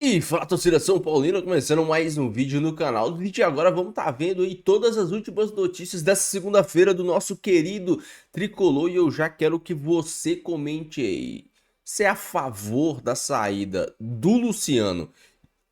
E fala, torcida São Paulina, começando mais um vídeo no canal. No vídeo de agora vamos estar vendo aí todas as últimas notícias dessa segunda-feira do nosso querido Tricolor e eu já quero que você comente aí. Você é a favor da saída do Luciano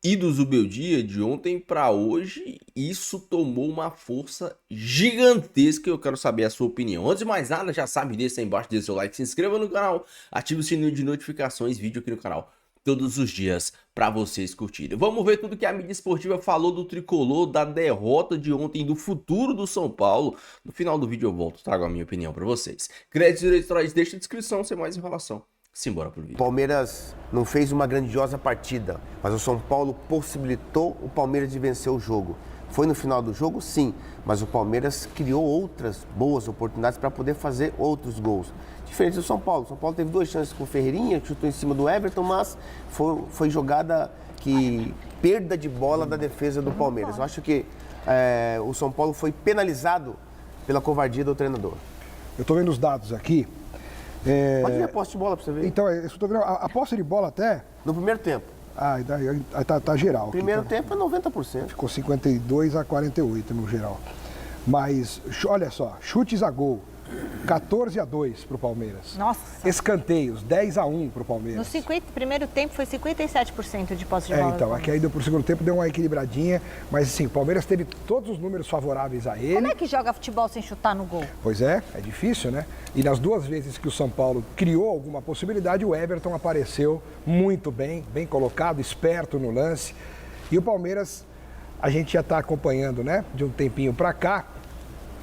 e do Zubeldia de ontem para hoje? Isso tomou uma força gigantesca e eu quero saber a sua opinião. Antes de mais nada, já sabe, deixa aí embaixo, deixa seu like, se inscreva no canal, ative o sininho de notificações, vídeo aqui no canal todos os dias para vocês curtirem. Vamos ver tudo que a mídia esportiva falou do Tricolor, da derrota de ontem, do futuro do São Paulo. No final do vídeo eu volto, trago a minha opinião para vocês. Créditos eleitorais, deixa na descrição, sem mais enrolação. Simbora pro vídeo. Palmeiras não fez uma grandiosa partida, mas o São Paulo possibilitou o Palmeiras de vencer o jogo. Foi no final do jogo, sim, mas o Palmeiras criou outras boas oportunidades para poder fazer outros gols. Diferente do São Paulo. O São Paulo teve duas chances com o Ferreirinha, que chutou em cima do Everton, mas foi jogada que perda de bola da defesa do Palmeiras. Eu acho que o São Paulo foi penalizado pela covardia do treinador. Eu estou vendo os dados aqui. Pode ver a posse de bola para você ver. Então, eu estou vendo a posse de bola até... No primeiro tempo. Aí tá geral. Primeiro aqui, tempo é 90%. Ficou 52-48 no geral. Mas, olha só, chutes a gol. 14-2 para o Palmeiras. Nossa. Escanteios, 10-1 para o Palmeiras. No primeiro tempo foi 57% de posse de bola. Então, aqui aí pro segundo tempo deu uma equilibradinha, mas assim, o Palmeiras teve todos os números favoráveis a ele. Como é que joga futebol sem chutar no gol? Pois é difícil, né? E nas duas vezes que o São Paulo criou alguma possibilidade, o Everton apareceu muito bem, bem colocado, esperto no lance. E o Palmeiras, a gente já está acompanhando, né, de um tempinho para cá,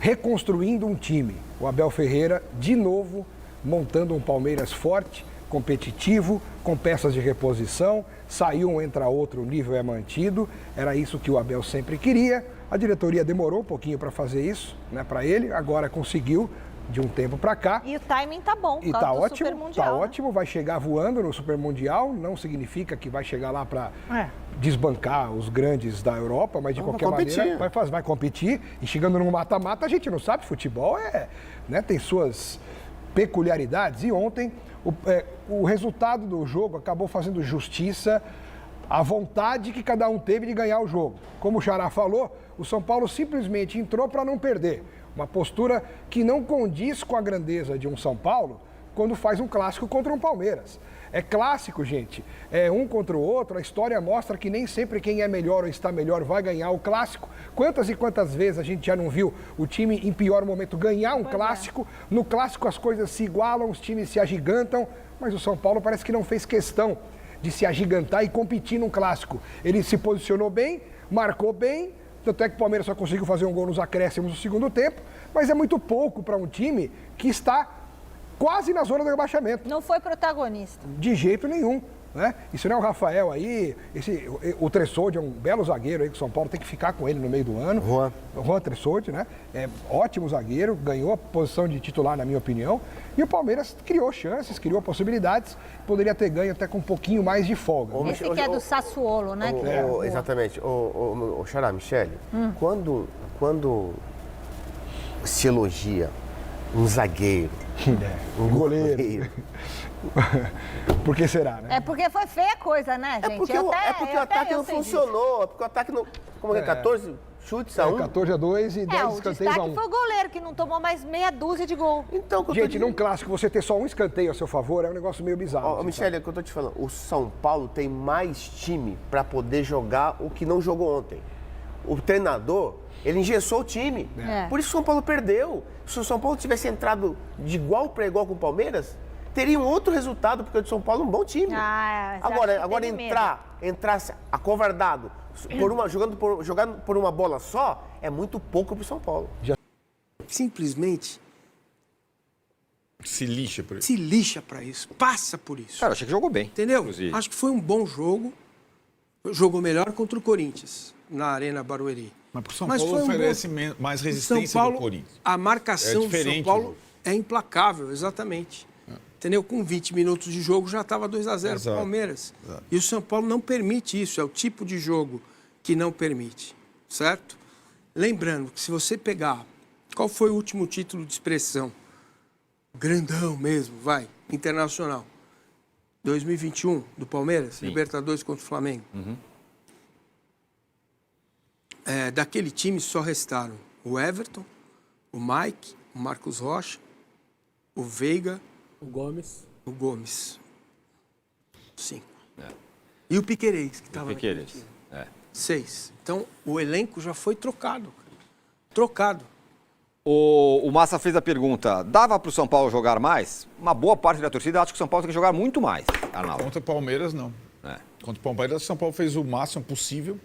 reconstruindo um time. O Abel Ferreira, de novo, montando um Palmeiras forte, competitivo, com peças de reposição. Saiu um, entra outro, o nível é mantido. Era isso que o Abel sempre queria. A diretoria demorou um pouquinho para fazer isso, né, para ele. Agora conseguiu, de um tempo para cá. E o timing tá bom, e tá ótimo, Supermundial, tá né? ótimo. Vai chegar voando no Supermundial. Não significa que vai chegar lá para desbancar os grandes da Europa, mas de qualquer maneira vai competir. E chegando no mata-mata, a gente não sabe, futebol tem suas peculiaridades. E ontem o resultado do jogo acabou fazendo justiça à vontade que cada um teve de ganhar o jogo. Como o Xará falou, o São Paulo simplesmente entrou para não perder. Uma postura que não condiz com a grandeza de um São Paulo quando faz um clássico contra um Palmeiras. É clássico, gente. É um contra o outro. A história mostra que nem sempre quem é melhor ou está melhor vai ganhar o clássico. Quantas e quantas vezes a gente já não viu o time em pior momento ganhar um clássico? No clássico as coisas se igualam, os times se agigantam, mas o São Paulo parece que não fez questão de se agigantar e competir num clássico. Ele se posicionou bem, marcou bem, tanto é que o Palmeiras só conseguiu fazer um gol nos acréscimos no segundo tempo, mas é muito pouco para um time que está quase na zona do rebaixamento. Não foi protagonista. De jeito nenhum, né? Isso não é o Rafael aí, o Tressoldi é um belo zagueiro aí que o São Paulo tem que ficar com ele no meio do ano. Juan Tressoldi, né? É ótimo zagueiro, ganhou a posição de titular na minha opinião. E o Palmeiras criou chances, criou possibilidades, poderia ter ganho até com um pouquinho mais de folga. Esse que é do Sassuolo, né? Exatamente. Xará, Michele, quando se elogia um zagueiro, um goleiro. Por que será, né? É porque foi feia a coisa, né, gente? É porque o ataque não funcionou. É porque o ataque não... Como é? 14 chutes a 1? 14-2 e 10 o escanteios destaque a 1. foi o goleiro, que não tomou mais meia dúzia de gol. Então, gente, num clássico, você ter só um escanteio a seu favor é um negócio meio bizarro. Michele, é o que eu tô te falando. O São Paulo tem mais time para poder jogar o que não jogou ontem. O treinador, ele engessou o time. Por isso o São Paulo perdeu. Se o São Paulo tivesse entrado de igual para igual com o Palmeiras, teria um outro resultado, porque o de São Paulo é um bom time. Agora entrar acovardado, jogando por uma bola só, é muito pouco para o São Paulo. Simplesmente se lixa por isso. Se lixa para isso, passa por isso. Cara, achei que jogou bem. Entendeu? Inclusive. Acho que foi um bom jogo. Jogou melhor contra o Corinthians, na Arena Barueri. Mas pro São Paulo oferece mais resistência São Paulo, do Corinthians. A marcação do São Paulo é implacável, exatamente. Entendeu? Com 20 minutos de jogo já estava 2-0 para o Palmeiras. Exato. E o São Paulo não permite isso, é o tipo de jogo que não permite, certo? Lembrando que se você pegar, qual foi o último título de expressão? Grandão mesmo, Internacional. 2021, do Palmeiras, Sim. Libertadores contra o Flamengo. Daquele time só restaram o Everton, o Mike, o Marcos Rocha, o Veiga, O Gomes. 5. E o Piquerez, que estava Piquerez. 6. Então, o elenco já foi trocado. Trocado. O Massa fez a pergunta, dava para o São Paulo jogar mais? Uma boa parte da torcida acha que o São Paulo tem que jogar muito mais, Arnaldo. Contra o Palmeiras, não. É. Contra o Palmeiras, o São Paulo fez o máximo possível.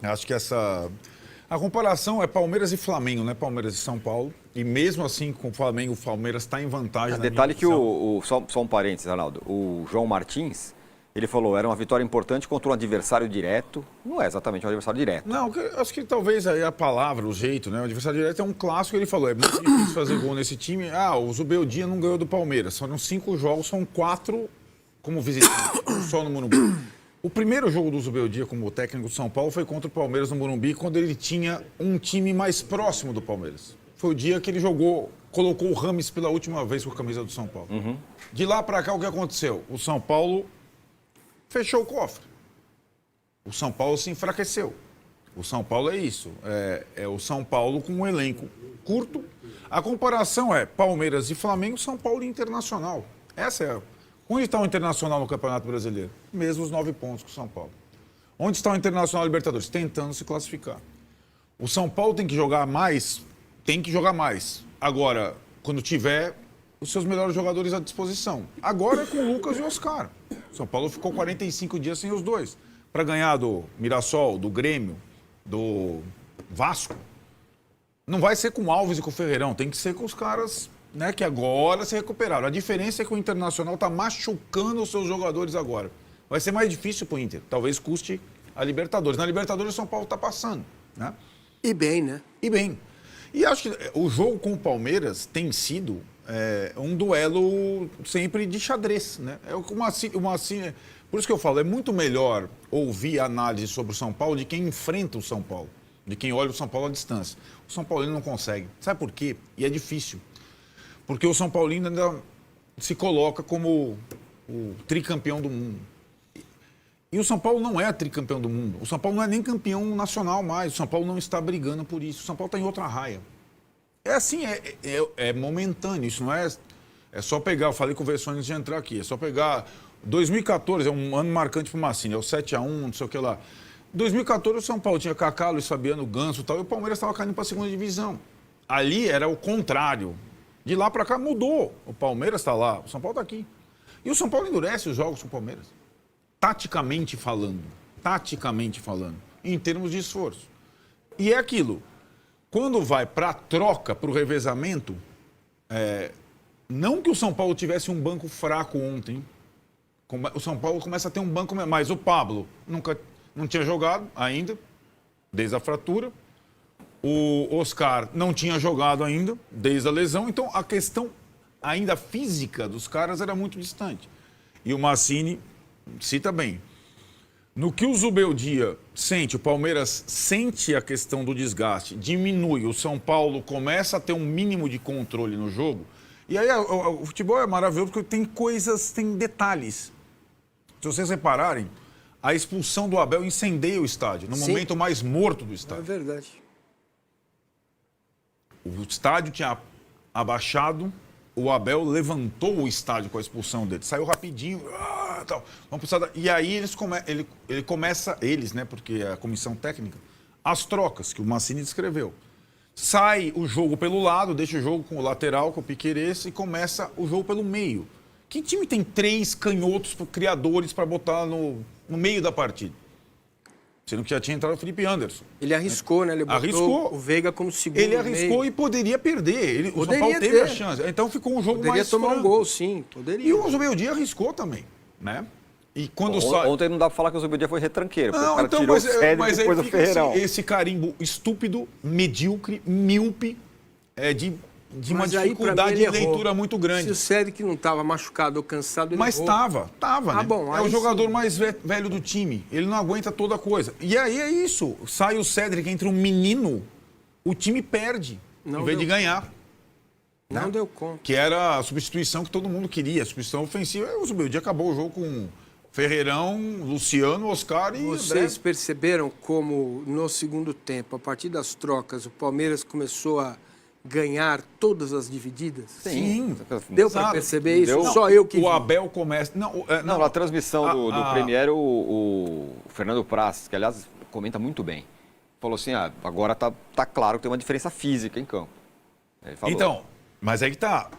Acho que a comparação é Palmeiras e Flamengo, né? Palmeiras e São Paulo. E mesmo assim, com o Flamengo, o Palmeiras está em vantagem. Detalhe que só um parênteses, Arnaldo, o João Martins, ele falou, era uma vitória importante contra um adversário direto. Não é exatamente um adversário direto. Não, acho que talvez aí a palavra, o jeito, né? O adversário direto é um clássico, ele falou, é muito difícil fazer gol nesse time. O Zubeldia não ganhou do Palmeiras. Foram 5 jogos, são 4 como visitante, só no Morumbi. O primeiro jogo do Zubeldia como técnico do São Paulo foi contra o Palmeiras no Morumbi, quando ele tinha um time mais próximo do Palmeiras. Foi o dia que ele colocou o Rames pela última vez com a camisa do São Paulo. De lá para cá, o que aconteceu? O São Paulo fechou o cofre. O São Paulo se enfraqueceu. O São Paulo é isso. É o São Paulo com um elenco curto. A comparação é Palmeiras e Flamengo, São Paulo e Internacional. Essa é. Onde está o Internacional no Campeonato Brasileiro? Mesmo os 9 pontos com o São Paulo. Onde está o Internacional Libertadores? Tentando se classificar. O São Paulo tem que jogar mais? Tem que jogar mais. Agora, quando tiver os seus melhores jogadores à disposição. Agora é com o Lucas e o Oscar. O São Paulo ficou 45 dias sem os dois. Para ganhar do Mirassol, do Grêmio, do Vasco. Não vai ser com o Alves e com o Ferreirão. Tem que ser com os caras, né, que agora se recuperaram. A diferença é que o Internacional está machucando os seus jogadores agora. Vai ser mais difícil para o Inter. Talvez custe a Libertadores. Na Libertadores o São Paulo está passando. Né? E bem, né? E bem. E acho que o jogo com o Palmeiras tem sido um duelo sempre de xadrez. Né? Por isso que eu falo, é muito melhor ouvir análise sobre o São Paulo de quem enfrenta o São Paulo, de quem olha o São Paulo à distância. O São Paulino não consegue. Sabe por quê? E é difícil. Porque o São Paulino ainda se coloca como o tricampeão do mundo. E o São Paulo não é tricampeão do mundo. O São Paulo não é nem campeão nacional mais. O São Paulo não está brigando por isso. O São Paulo está em outra raia. É assim, é momentâneo. Isso não é... É só pegar, eu falei com o Versão antes de entrar aqui, é só pegar... 2014 é um ano marcante para o Massini, é o 7-1, não sei o que lá. 2014 o São Paulo tinha Kaká, Luiz Fabiano, Ganso e tal, e o Palmeiras estava caindo para a segunda divisão. Ali era o contrário. De lá para cá mudou. O Palmeiras está lá, o São Paulo está aqui. E o São Paulo endurece os jogos com o Palmeiras. Taticamente falando, em termos de esforço. E é aquilo, quando vai para a troca, para o revezamento, não que o São Paulo tivesse um banco fraco ontem, o São Paulo começa a ter um banco, mas o Pablo não tinha jogado ainda, desde a fratura, o Oscar não tinha jogado ainda, desde a lesão, então a questão ainda física dos caras era muito distante. E o Massini cita bem. No que o Zubeldia sente, o Palmeiras sente a questão do desgaste, diminui, o São Paulo começa a ter um mínimo de controle no jogo. E aí o futebol é maravilhoso porque tem detalhes. Se vocês repararem, a expulsão do Abel incendeia o estádio, no momento mais morto do estádio. É verdade. O estádio tinha abaixado, o Abel levantou o estádio com a expulsão dele. Saiu rapidinho, tal. Vamos precisar e aí ele começa, né, porque é a comissão técnica, as trocas que o Massini descreveu. Sai o jogo pelo lado, deixa o jogo com o lateral, com o Piquerez, e começa o jogo pelo meio. Que time tem 3 canhotos criadores para botar no meio da partida? Sendo que já tinha entrado o Felipe Anderson. Ele arriscou, né? Ele botou o Veiga como segundo. Ele arriscou e poderia perder. O São Paulo teve a chance. Então ficou um jogo mais tomar franco. Um gol, sim. Poderia. E o Zubeldia arriscou também, né? E quando Ontem não dá para falar que o Zubeldia foi retranqueiro. Não, o cara então, tirou o Cedric e depois o Ferreirão. Esse carimbo estúpido, medíocre, míope, de uma dificuldade de leitura muito grande. Se o Cedric não estava machucado ou cansado, ele Mas estava, né? Bom, é o jogador mais velho do time. Ele não aguenta toda a coisa. E aí é isso. Sai o Cedric entre um menino, o time perde, em vez de ganhar. Não deu conta. Que era a substituição que todo mundo queria, a substituição ofensiva. O Zubeldia acabou o jogo com Ferreirão, Luciano, Oscar e Vocês André. perceberam como, no segundo tempo, a partir das trocas, o Palmeiras começou a ganhar todas as divididas? Sim. Deu para perceber isso? Deu. Só eu que vi. O Abel começa... Não, na transmissão do Premier, o Fernando Praz, que aliás comenta muito bem, falou assim, agora tá claro que tem uma diferença física em campo. Ele falou. Então, mas aí que tá.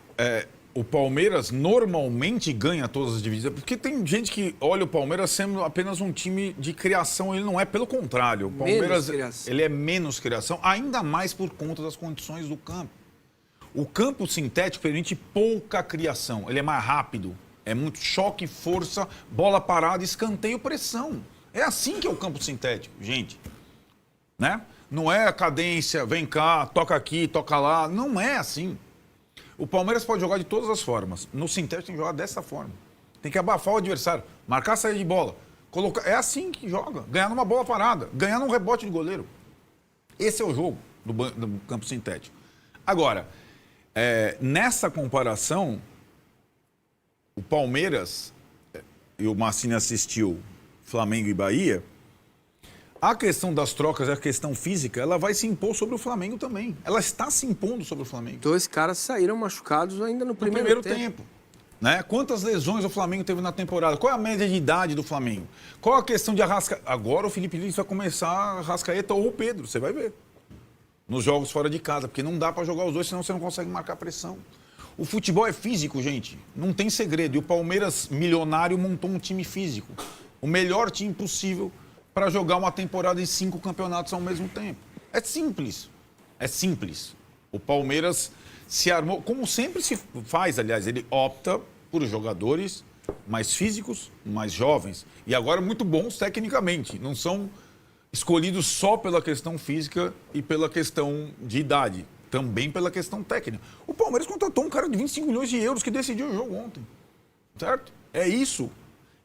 O Palmeiras normalmente ganha todas as divididas, porque tem gente que olha o Palmeiras sendo apenas um time de criação, ele não é, pelo contrário. O Palmeiras ele é menos criação, ainda mais por conta das condições do campo. O campo sintético permite pouca criação, ele é mais rápido, é muito choque, força, bola parada, escanteio, pressão. É assim que é o campo sintético, gente. Né? Não é a cadência, vem cá, toca aqui, toca lá, não é assim. O Palmeiras pode jogar de todas as formas. No sintético tem que jogar dessa forma. Tem que abafar o adversário, marcar a saída de bola. É assim que joga. Ganhar numa bola parada, ganhar num rebote de goleiro. Esse é o jogo do campo sintético. Agora, nessa comparação, o Palmeiras, e o Massini assistiu Flamengo e Bahia, a questão das trocas, a questão física, ela vai se impor sobre o Flamengo também. Ela está se impondo sobre o Flamengo. 2 caras saíram machucados ainda no primeiro tempo. Né? Quantas lesões o Flamengo teve na temporada? Qual é a média de idade do Flamengo? Qual a questão de Arrascaeta? Agora o Felipe Luiz vai começar a Arrascaeta ou o Pedro, você vai ver. Nos jogos fora de casa, porque não dá para jogar os dois, senão você não consegue marcar pressão. O futebol é físico, gente. Não tem segredo. E o Palmeiras, milionário, montou um time físico. O melhor time possível para jogar uma temporada em 5 campeonatos ao mesmo tempo. É simples. É simples. O Palmeiras se armou, como sempre se faz, aliás, ele opta por jogadores mais físicos, mais jovens. E agora muito bons tecnicamente. Não são escolhidos só pela questão física e pela questão de idade. Também pela questão técnica. O Palmeiras contratou um cara de 25 milhões de euros que decidiu o jogo ontem. Certo? É isso.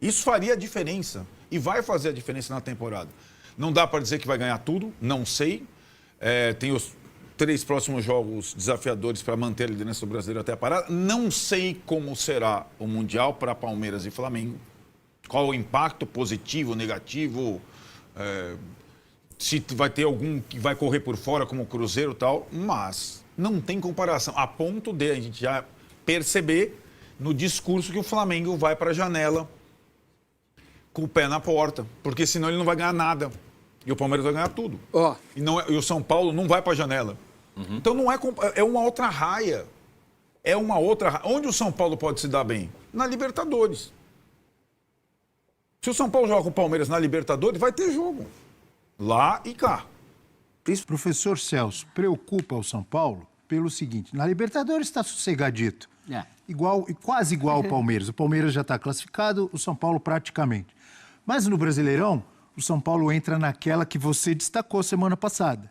Isso faria a diferença. E vai fazer a diferença na temporada. Não dá para dizer que vai ganhar tudo, não sei. Tem os 3 próximos jogos desafiadores para manter a liderança do brasileiro até a parada. Não sei como será o Mundial para Palmeiras e Flamengo. Qual o impacto positivo, negativo. Se vai ter algum que vai correr por fora, como o Cruzeiro e tal. Mas não tem comparação. A ponto de a gente já perceber no discurso que o Flamengo vai para a janela com o pé na porta, porque senão ele não vai ganhar nada. E o Palmeiras vai ganhar tudo. E o São Paulo não vai para a janela. Então não é uma outra raia. É uma outra raia. Onde o São Paulo pode se dar bem? Na Libertadores. Se o São Paulo joga com o Palmeiras na Libertadores, vai ter jogo. Lá e cá. Professor Celso, preocupa o São Paulo pelo seguinte, na Libertadores está sossegadito. Quase igual ao Palmeiras. O Palmeiras já está classificado, o São Paulo praticamente. Mas no Brasileirão, o São Paulo entra naquela que você destacou semana passada.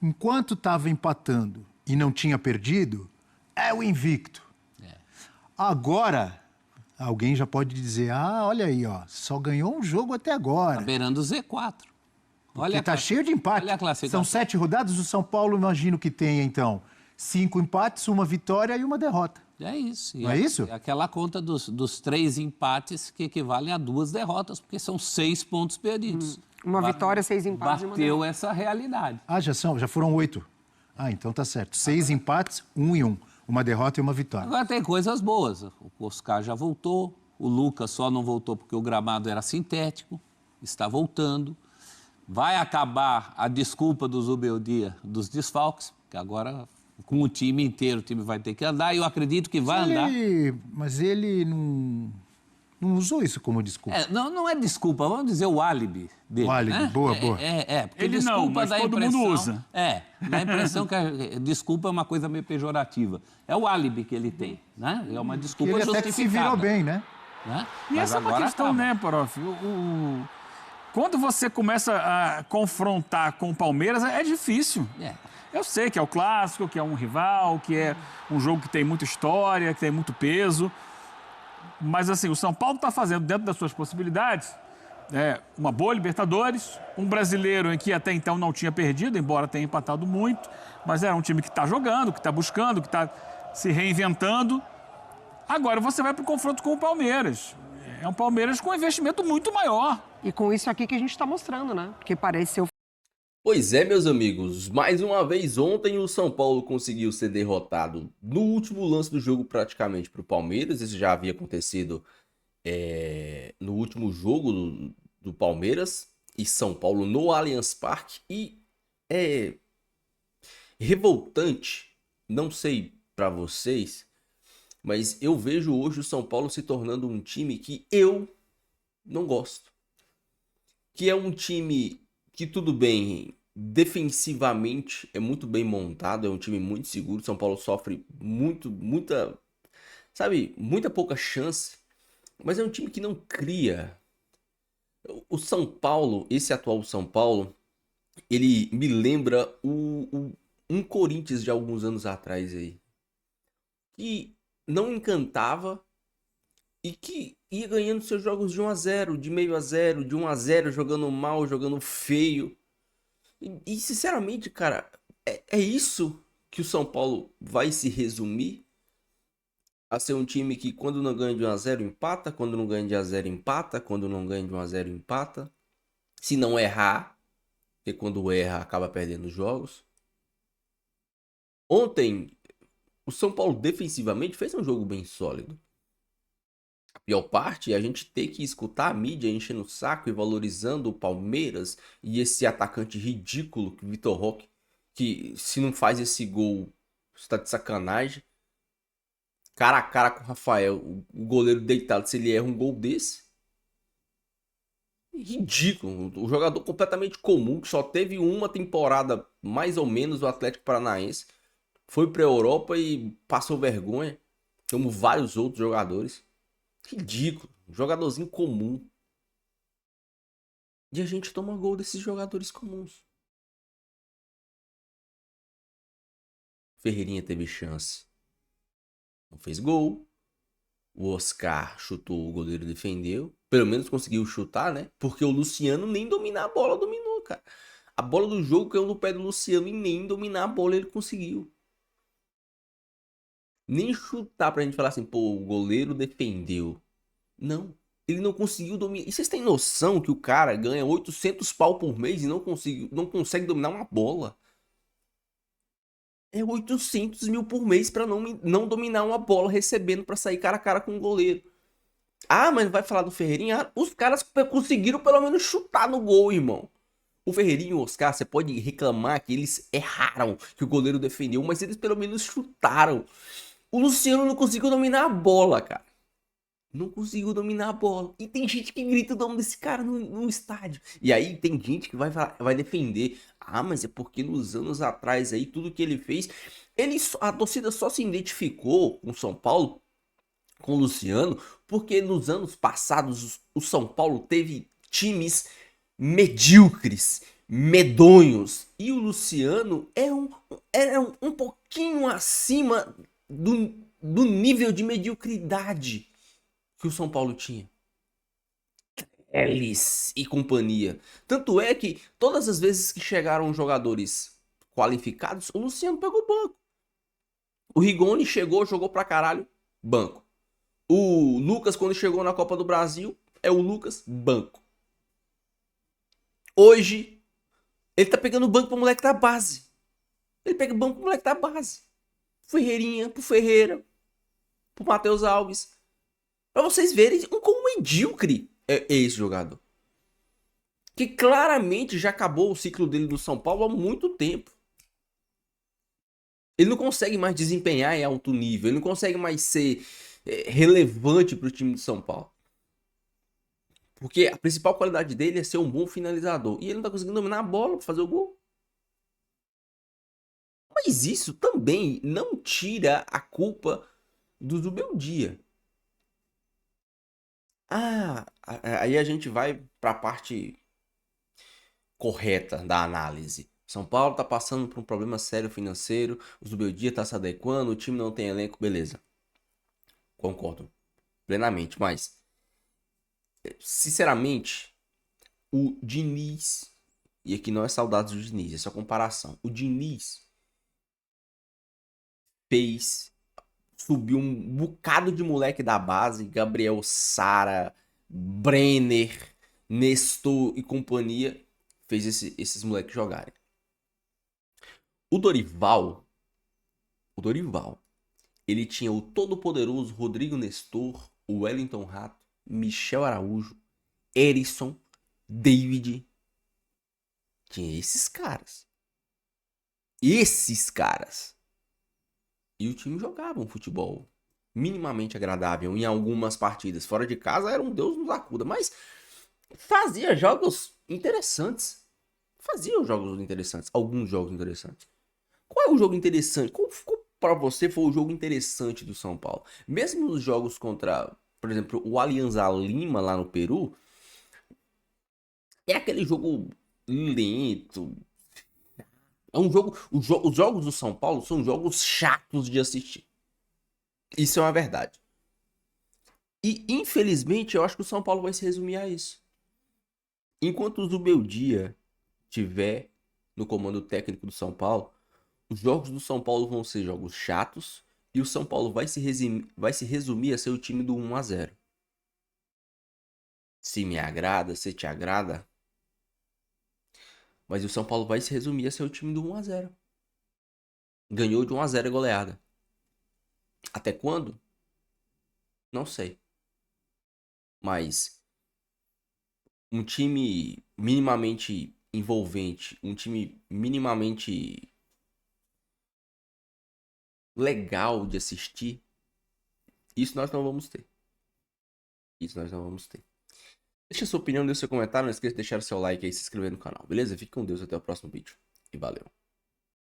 Enquanto estava empatando e não tinha perdido, é o invicto. Agora, alguém já pode dizer, olha aí, só ganhou um jogo até agora. Está beirando o Z4. Olha, está cheio de empate. São 7 rodadas, o São Paulo, imagino que tenha, então, 5 empates, 1 vitória e 1 derrota. É isso. Não é isso? É aquela conta dos 3 empates que equivalem a 2 derrotas, porque são 6 pontos perdidos. Uma vitória, 6 empates. Bateu essa realidade. Já foram 8. Então tá certo. 6 empates, 1 e 1. 1 derrota e 1 vitória. Agora tem coisas boas. O Oscar já voltou, o Lucas só não voltou porque o gramado era sintético, está voltando. Vai acabar a desculpa do Zubeldia dos desfalques, que agora com o time inteiro o time vai ter que andar, e eu acredito que vai andar. Mas ele não usou isso como desculpa. Não é desculpa, vamos dizer o álibi dele. O álibi, né? Boa. Porque ele desculpa não, mas dá todo impressão, mundo usa. Dá a impressão que desculpa é uma coisa meio pejorativa. É o álibi que ele tem, né? É uma desculpa ele justificada. até que se virou bem, né? E essa é uma questão, né, Prof? Quando você começa a confrontar com o Palmeiras, é difícil. Eu sei que é o clássico, que é um rival, que é um jogo que tem muita história, que tem muito peso. Mas, assim, o São Paulo está fazendo, dentro das suas possibilidades, uma boa Libertadores, um brasileiro em que até então não tinha perdido, embora tenha empatado muito, mas é um time que está jogando, que está buscando, que está se reinventando. Agora você vai para o confronto com o Palmeiras. É um Palmeiras com um investimento muito maior. E com isso aqui que a gente está mostrando, né? Porque parece ser o... Pois é, meus amigos, mais uma vez ontem o São Paulo conseguiu ser derrotado no último lance do jogo praticamente para o Palmeiras. Isso já havia acontecido no último jogo do Palmeiras e São Paulo no Allianz Parque. E é revoltante, não sei para vocês, mas eu vejo hoje o São Paulo se tornando um time que eu não gosto. Que é um time que, tudo bem, defensivamente é muito bem montado, é um time muito seguro. São Paulo sofre muita pouca chance, mas é um time que não cria. O São Paulo, esse atual São Paulo, ele me lembra um Corinthians de alguns anos atrás aí, que não encantava e que ia ganhando seus jogos de 1-0, de meio a 0, de 1-0, jogando mal, jogando feio. E sinceramente, cara, é isso que o São Paulo vai se resumir a ser um time que quando não ganha de 1-0 empata, quando não ganha de 1-0 empata, quando não ganha de 1-0 empata. Se não errar, porque quando erra acaba perdendo os jogos. Ontem, o São Paulo defensivamente fez um jogo bem sólido. A pior parte é a gente ter que escutar a mídia enchendo o saco e valorizando o Palmeiras e esse atacante ridículo, Vitor Roque, que se não faz esse gol, está de sacanagem. Cara a cara com o Rafael, o goleiro deitado, se ele erra um gol desse. Ridículo. O jogador completamente comum, que só teve uma temporada, mais ou menos, o Atlético Paranaense. Foi pra Europa e passou vergonha, como vários outros jogadores. Ridículo. Um jogadorzinho comum. E a gente toma gol desses jogadores comuns. Ferreirinha teve chance. Não fez gol. O Oscar chutou, o goleiro defendeu. Pelo menos conseguiu chutar, né? Porque o Luciano nem dominar a bola dominou, cara. A bola do jogo caiu no pé do Luciano e nem dominar a bola ele conseguiu. Nem chutar pra gente falar assim, pô, o goleiro defendeu. Não. Ele não conseguiu dominar. E vocês têm noção que o cara ganha 800 pau por mês e não consegue dominar uma bola? É 800 mil por mês pra não dominar uma bola recebendo pra sair cara a cara com o goleiro. Ah, mas vai falar do Ferreirinha? Ah, os caras conseguiram pelo menos chutar no gol, irmão. O Ferreirinha e o Oscar, você pode reclamar que eles erraram, que o goleiro defendeu, mas eles pelo menos chutaram. O Luciano não conseguiu dominar a bola, cara. Não conseguiu dominar a bola. E tem gente que grita o nome desse cara no estádio. E aí tem gente que vai defender. Ah, mas é porque nos anos atrás aí, tudo que ele fez... A torcida só se identificou com o São Paulo, com o Luciano, porque nos anos passados o São Paulo teve times medíocres, medonhos. E o Luciano era um pouquinho acima do nível de mediocridade que o São Paulo tinha. Elis e companhia. Tanto é que todas as vezes que chegaram jogadores qualificados, o Luciano pegou banco. O Rigoni chegou, jogou pra caralho, banco. O Lucas, quando chegou na Copa do Brasil, é o Lucas, banco. Hoje, ele tá pegando banco pro moleque da base. Ele pega banco pro moleque da base. Ferreirinha, pro Ferreira, pro Matheus Alves. Pra vocês verem como medíocre é esse jogador. Que claramente já acabou o ciclo dele no São Paulo há muito tempo. Ele não consegue mais desempenhar em alto nível. Ele não consegue mais ser relevante para o time de São Paulo. Porque a principal qualidade dele é ser um bom finalizador. E ele não tá conseguindo dominar a bola para fazer o gol. Mas isso também não tira a culpa do Zubeldia. Aí a gente vai para a parte correta da análise. São Paulo tá passando por um problema sério financeiro, o Zubeldia tá se adequando, o time não tem elenco, beleza. Concordo plenamente, mas sinceramente, o Diniz, e aqui não é saudades do Diniz, é só comparação. O Diniz fez subiu um bocado de moleque da base, Gabriel Sara, Brenner, Nestor e companhia, fez esses moleques jogarem. O Dorival, ele tinha o todo-poderoso Rodrigo Nestor, o Wellington Rato, Michel Araújo, Erisson, David. Tinha esses caras. E o time jogava um futebol minimamente agradável em algumas partidas. Fora de casa era um Deus nos acuda, mas fazia jogos interessantes. Alguns jogos interessantes. Qual é o jogo interessante? Qual para você foi o jogo interessante do São Paulo? Mesmo nos jogos contra, por exemplo, o Alianza Lima lá no Peru, é aquele jogo lento. É um jogo. Os jogos do São Paulo são jogos chatos de assistir. Isso é uma verdade. E infelizmente eu acho que o São Paulo vai se resumir a isso. Enquanto o Zubeldia estiver no comando técnico do São Paulo, os jogos do São Paulo vão ser jogos chatos e o São Paulo vai se resumir a ser o time do 1-0. Se me agrada, se te agrada. Mas o São Paulo vai se resumir a ser o time do 1-0. Ganhou de 1-0 a goleada. Até quando? Não sei. Mas um time minimamente envolvente, um time minimamente legal de assistir, isso nós não vamos ter. Deixa sua opinião, deixa seu comentário, não esqueça de deixar o seu like aí e se inscrever no canal, beleza? Fique com Deus, até o próximo vídeo e valeu.